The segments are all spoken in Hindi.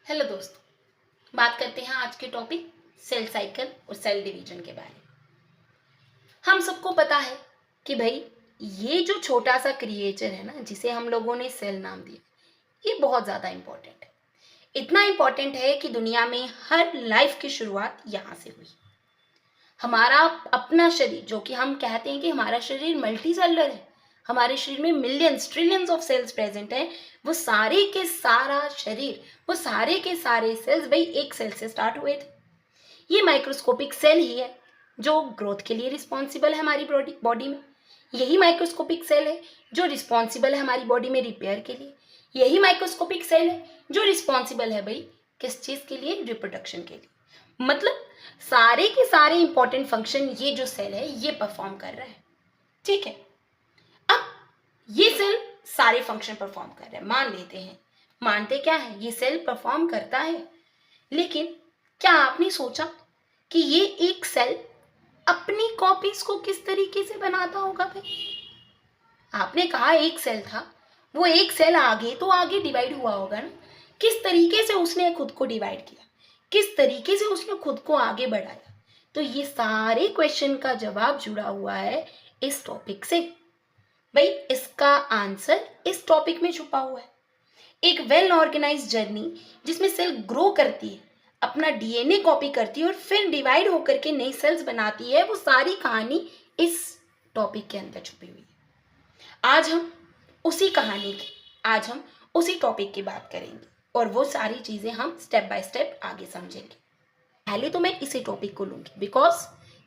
हेलो दोस्तों, बात करते हैं आज के टॉपिक सेल साइकिल और सेल डिवीजन के बारे में। हम सबको पता है कि भाई ये जो छोटा सा क्रिएचर है ना, जिसे हम लोगों ने सेल नाम दिया, ये बहुत ज़्यादा इम्पोर्टेंट है। इतना इम्पोर्टेंट है कि दुनिया में हर लाइफ की शुरुआत यहाँ से हुई। हमारा अपना शरीर, जो कि हम कहते हैं कि हमारा शरीर मल्टी सेलुलर है, हमारे शरीर में millions trillions of cells present हैं, वो सारे के सारा शरीर, वो सारे के सारे सेल्स भाई एक सेल से स्टार्ट हुए थे। ये माइक्रोस्कोपिक सेल ही है जो ग्रोथ के लिए रिस्पॉन्सिबल है हमारी बॉडी में। यही माइक्रोस्कोपिक सेल है जो रिस्पॉन्सिबल है हमारी बॉडी में रिपेयर के लिए। यही माइक्रोस्कोपिक सेल है जो रिस्पॉन्सिबल है भाई किस चीज़ के लिए? रिप्रोडक्शन के लिए। मतलब सारे के सारे इंपॉर्टेंट फंक्शन ये जो सेल है ये परफॉर्म कर रहा है। ठीक है, अब ये सेल सारे फंक्शन परफॉर्म कर रहा है, मान लेते हैं। मानते क्या है? ये सेल परफॉर्म करता है, लेकिन क्या आपने सोचा कि ये एक सेल अपनी कॉपीज को किस तरीके से बनाता होगा भाई? आपने कहा एक सेल था, वो एक सेल आगे डिवाइड हुआ होगा ना। किस तरीके से उसने खुद को डिवाइड किया, किस तरीके से उसने खुद को आगे बढ़ाया? तो ये सारे क्वेश्चन का जवाब जुड़ा हुआ है इस टॉपिक से। भाई इसका आंसर इस टॉपिक में छुपा हुआ है। एक वेल ऑर्गेनाइज्ड जर्नी जिसमें सेल ग्रो करती है, अपना डीएनए कॉपी करती है और फिर डिवाइड होकर के नई सेल्स बनाती है, वो सारी कहानी इस टॉपिक के अंदर छुपी हुई है। आज हम उसी कहानी की, आज हम उसी टॉपिक की बात करेंगे और वो सारी चीज़ें हम स्टेप बाय स्टेप आगे समझेंगे। पहले तो मैं इसी टॉपिक को लूँगी बिकॉज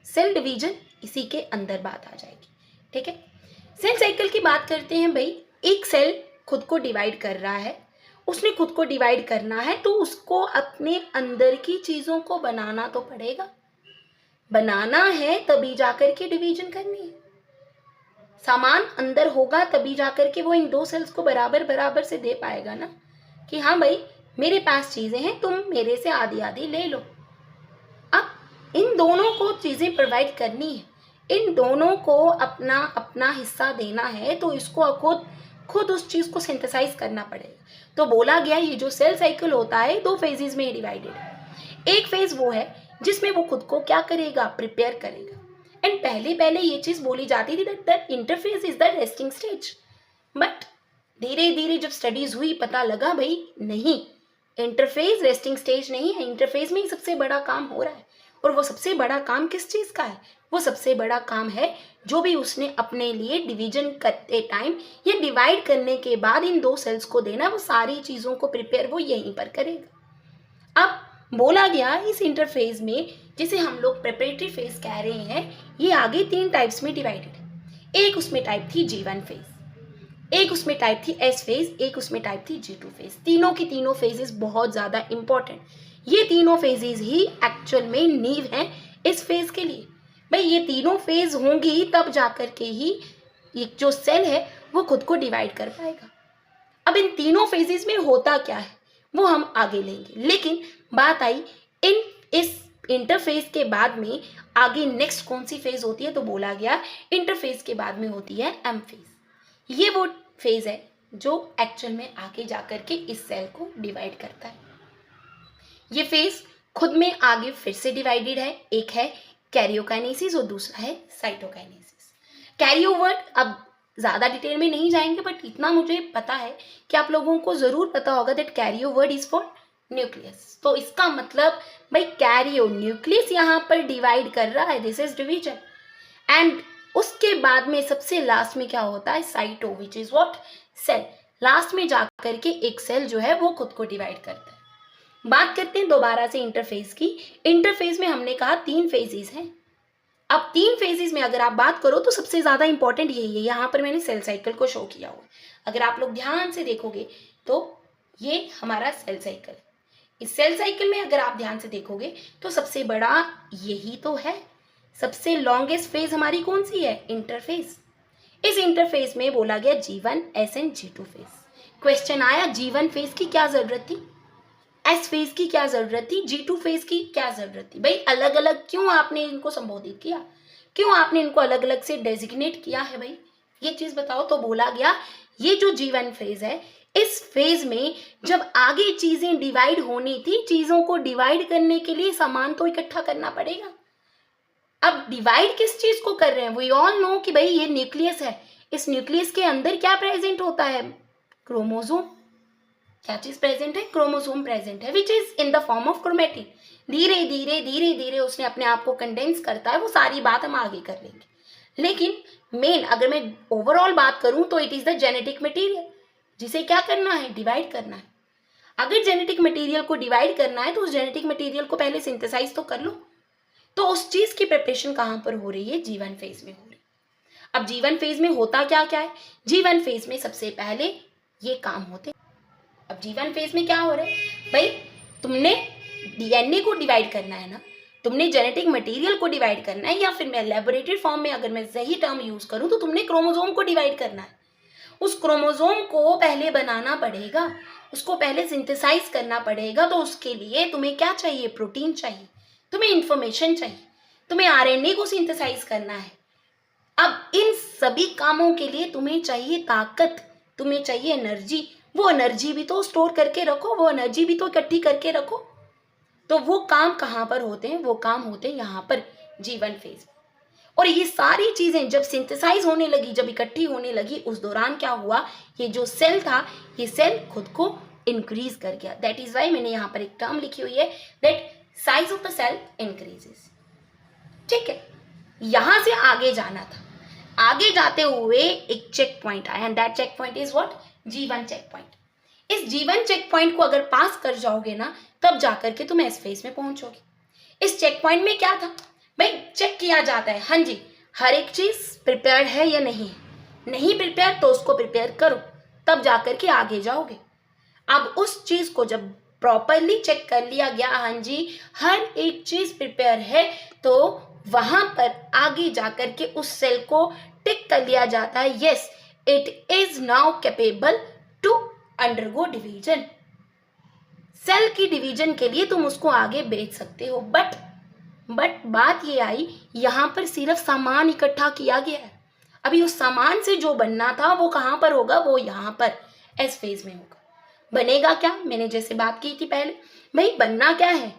सेल डिवीजन इसी के अंदर बात आ जाएगी। ठीक है, सेल साइकिल की बात करते हैं। भाई एक सेल खुद को डिवाइड कर रहा है, उसने खुद को डिवाइड करना है तो उसको अपने अंदर की चीज़ों को बनाना तो पड़ेगा। बनाना है तभी जाकर के डिवीजन करनी है। सामान अंदर होगा तभी जाकर के वो इन दो सेल्स को बराबर बराबर से दे पाएगा ना, कि हाँ भाई मेरे पास चीज़ें हैं, तुम मेरे से आधी आधी ले लो। अब इन दोनों को चीज़ें प्रोवाइड करनी है, इन दोनों को अपना अपना हिस्सा देना है, तो इसको खुद उस चीज़ को सिंथेसाइज करना पड़ेगा। तो बोला गया ये जो सेल साइकिल होता है दो फेजेस में डिवाइडेड है। एक फेज वो है जिसमें वो खुद को क्या करेगा? प्रिपेयर करेगा। एंड पहले ये चीज़ बोली जाती थी that interface is the resting stage, but धीरे धीरे जब स्टडीज हुई पता लगा भाई नहीं, इंटरफेस रेस्टिंग स्टेज नहीं है, इंटरफेस में ही सबसे बड़ा काम हो रहा है। और वो सबसे बड़ा काम किस चीज़ का है? वो सबसे बड़ा काम है जो भी उसने अपने लिए डिवीजन करते टाइम या डिवाइड करने के बाद इन दो सेल्स को देना, वो सारी चीज़ों को प्रिपेयर वो यहीं पर करेगा। अब बोला गया इस इंटरफेज में, जिसे हम लोग प्रिपरेटरी फेज कह रहे हैं, ये आगे 3 टाइप्स में डिवाइडेड है। एक उसमें टाइप थी G1 फेज, एक उसमें टाइप थी S फेज, एक उसमें टाइप थी G2 फेज। तीनों की तीनों फेजेस बहुत ज़्यादा इंपॉर्टेंट। ये तीनों फेजेस ही एक्चुअल में नींव हैं इस फेज के लिए। भाई ये तीनों फेज होंगी तब जाकर के ही ये जो सेल है वो खुद को डिवाइड कर पाएगा। अब इन तीनों फेजेस में होता क्या है वो हम आगे लेंगे, लेकिन बात आई इस इंटरफेज के बाद में आगे नेक्स्ट कौन सी फेज होती है? तो बोला गया इंटरफेज के बाद में होती है M फेज। ये वो फेज है जो एक्चुअल में आगे जाकर के इस सेल को डिवाइड करता है। ये फेज खुद में आगे फिर से डिवाइडेड है, एक है कैरियोकाइनेसिस और दूसरा है साइटोकाइनेसिस। कैरियो वर्ड अब ज़्यादा डिटेल में नहीं जाएंगे, बट इतना मुझे पता है कि आप लोगों को ज़रूर पता होगा that Cairo word is for nucleus. तो इसका मतलब भाई कैरियो न्यूक्लियस यहाँ पर डिवाइड कर रहा है, दिस इज डिवीजन। एंड उसके बाद में सबसे लास्ट में क्या होता है? Cyto, which is what? Cell. Last में जाकर के एक सेल जो है वो खुद को डिवाइड करता है। बात करते हैं दोबारा से इंटरफेज की। इंटरफेज में हमने कहा 3 फेजेस हैं। अब 3 फेजेस में अगर आप बात करो तो सबसे ज़्यादा इंपॉर्टेंट यही है। यहाँ पर मैंने सेल साइकिल को शो किया हुआ। अगर आप लोग ध्यान से देखोगे तो ये हमारा सेल साइकिल है। इस सेल साइकिल में अगर आप ध्यान से देखोगे तो सबसे बड़ा यही तो है। सबसे लॉन्गेस्ट फेज हमारी कौन सी है? इंटरफेज। इस इंटरफेज में बोला गया G1, S and G2 phase. Question आया G1 फेज की क्या जरूरत थी, S फेज की क्या जरूरत थी, G2 फेज की क्या जरूरत थी? भाई अलग अलग क्यों आपने इनको संबोधित किया, क्यों आपने इनको अलग अलग से डेजिग्नेट किया है भाई? ये चीज बताओ। तो बोला गया ये जो G1 फेज है इस फेज में जब आगे चीजें डिवाइड होनी थी, चीजों को डिवाइड करने के लिए सामान तो इकट्ठा करना पड़ेगा। अब डिवाइड किस चीज को कर रहे हैं? वी ऑल नो कि भाई ये न्यूक्लियस है, इस न्यूक्लियस के अंदर क्या प्रेजेंट होता है? क्रोमोसोम। क्या चीज प्रेजेंट है? क्रोमोसोम प्रेजेंट है, which is in the form of chromatin. धीरे धीरे धीरे धीरे उसने अपने आप को कंडेंस करता है, वो सारी बात हम आगे कर लेंगे। लेकिन मेन अगर मैं ओवरऑल बात करूं तो it is the genetic material, जिसे क्या करना है? डिवाइड करना है। अगर जेनेटिक मटेरियल को डिवाइड करना है तो उस जेनेटिक मटेरियल को पहले सिंथेसाइज तो कर लो। तो उस चीज की प्रिपरेशन कहां पर हो रही है? G1 फेज में हो रही है। अब G1 फेज में होता क्या क्या है? G1 फेज में सबसे पहले ये काम होते। अब G1 फेज में क्या हो रहा है? भाई तुमने डीएनए को डिवाइड करना है ना, तुमने जेनेटिक मटेरियल को डिवाइड करना है, या फिर मैं लैबोरेटरी फॉर्म में अगर मैं सही टर्म यूज करूं तो तुमने क्रोमोसोम को डिवाइड करना है। उस क्रोमोसोम को पहले बनाना पड़ेगा, उसको पहले सिंथेसाइज करना पड़ेगा। तो उसके लिए तुम्हें क्या चाहिए? प्रोटीन चाहिए, तुम्हें इंफॉर्मेशन चाहिए, तुम्हें आरएनए को सिंथेसाइज करना है। अब इन सभी कामों के लिए तुम्हें चाहिए ताकत, तुम्हें चाहिए एनर्जी। वो एनर्जी भी तो स्टोर करके रखो, वो एनर्जी भी तो इकट्ठी करके रखो। तो वो काम कहाँ पर होते हैं? वो काम होते हैं यहाँ पर G1 फेज। और ये सारी चीजें जब सिंथेसाइज होने लगी, जब इकट्ठी होने लगी, उस दौरान क्या हुआ? ये जो सेल था, ये सेल खुद को इंक्रीज कर गया। दैट इज वाई मैंने यहाँ पर एक टर्म लिखी हुई है, that size of the cell increases. ठीक है, यहां से आगे जाना था। आगे जाते हुए एक चेक पॉइंट आया, and that check point is what? G1 check point. इस G1 चेक पॉइंट को अगर पास कर जाओगे ना, तब जाकर के तुम एस फेज में पहुंचोगे। इस चेक पॉइंट में क्या था भाई? चेक किया जाता है, हाँ जी, हर एक चीज प्रिपेयर है या नहीं है। नहीं प्रिपेयर तो उसको प्रिपेयर करो, तब जाकर के आगे जाओगे। अब उस चीज को जब प्रॉपरली चेक कर लिया गया, हाँ जी हर एक चीज प्रिपेयर है, तो वहां पर आगे जाकर के उस सेल को टिक कर लिया जाता है, yes it is now capable to undergo division. Cell की डिवीजन के लिए तुम उसको आगे भेज सकते हो। बट बात ये आई, यहां पर सिर्फ सामान इकट्ठा किया गया है। अभी उस सामान से जो बनना था वो कहां पर होगा? वो यहां पर एस फेज में होगा। बनेगा क्या? मैंने जैसे बात की थी पहले, भाई बनना क्या है?